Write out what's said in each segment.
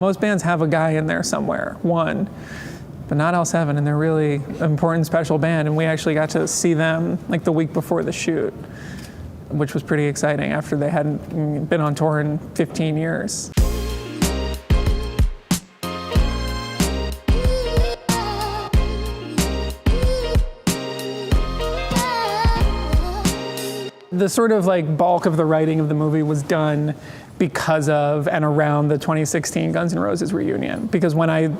Most bands have a guy in there somewhere, one, but not L7, and they're really an important special band, and we actually got to see them like the week before the shoot, which was pretty exciting after they hadn't been on tour in 15 years. The sort of like bulk of the writing of the movie was done because of and around the 2016 Guns N' Roses reunion. Because when I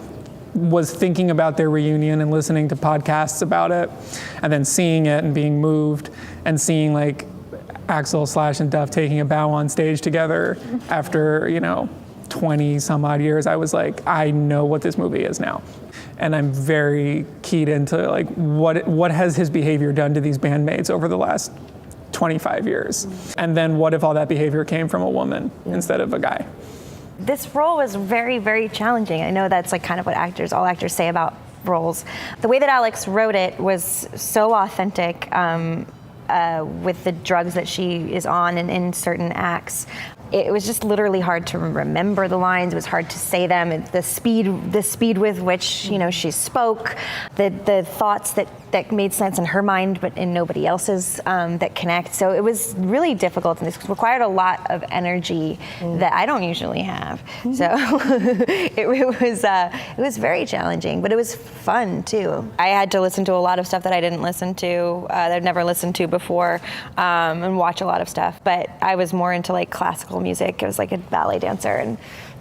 was thinking about their reunion and listening to podcasts about it, and then seeing it and being moved, and seeing like Axl, Slash, and Duff taking a bow on stage together after, 20 some odd years, I was like, I know what this movie is now. And I'm very keyed into like what has his behavior done to these bandmates over the last 25 years. And then what if all that behavior came from a woman instead of a guy? This role was very, very challenging. I know that's like kind of what all actors say about roles. The way that Alex wrote it was so authentic with the drugs that she is on and in certain acts. It was just literally hard to remember the lines. It was hard to say them. The speed with which she spoke, the thoughts that made sense in her mind but in nobody else's that connect. So it was really difficult, and this required a lot of energy that I don't usually have. So it was very challenging, but it was fun too. I had to listen to a lot of stuff that I didn't listen to, that I'd never listened to before, and watch a lot of stuff. But I was more into like classical music. I was like a ballet dancer and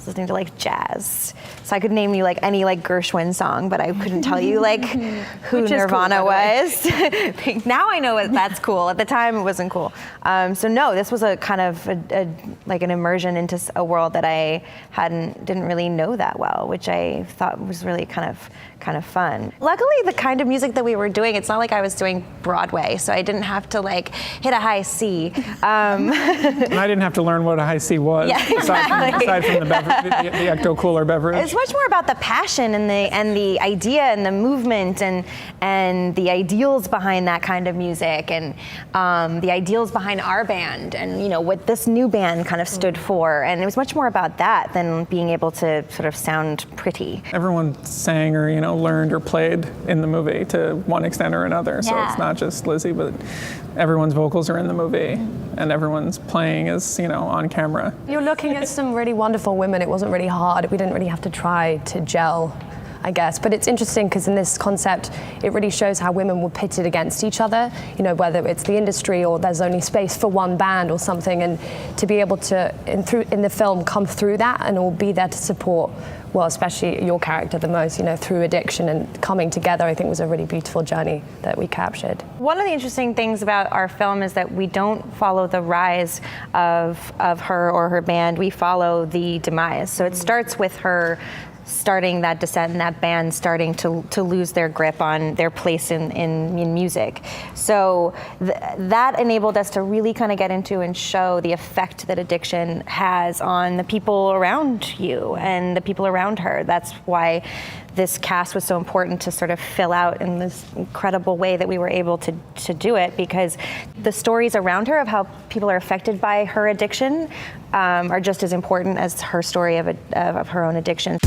listening to like jazz. So I could name you like any like Gershwin song, but I couldn't tell you like who Nirvana was. Now I know that's cool. At the time it wasn't cool. So no, this was a kind of like an immersion into a world that I didn't really know that well, which I thought was really kind of fun. Luckily, the kind of music that we were doing, it's not like I was doing Broadway, so I didn't have to like hit a high C. And I didn't have to learn what a high C was, aside from the ecto-cooler beverage. It's much more about the passion and the idea and the movement and the ideals behind that kind of music, and the ideals behind our band, and what this new band kind of stood for. And it was much more about that than being able to sort of sound pretty. Everyone sang or learned or played in the movie to one extent or another. So it's not just Lizzie, but everyone's vocals are in the movie, and everyone's playing is on camera. You're looking at some really wonderful women. It wasn't really hard. We didn't really have to try to gel, I guess. But it's interesting because in this concept, it really shows how women were pitted against each other, whether it's the industry or there's only space for one band or something. And to be able to, in the film, come through that and all be there to support, well, especially your character the most, through addiction and coming together, I think was a really beautiful journey that we captured. One of the interesting things about our film is that we don't follow the rise of her or her band, we follow the demise. So it starts with her starting that descent and that band starting to lose their grip on their place in music. So that enabled us to really kind of get into and show the effect that addiction has on the people around you and the people around her. That's why this cast was so important to sort of fill out in this incredible way that we were able to do it, because the stories around her of how people are affected by her addiction are just as important as her story of her own addiction.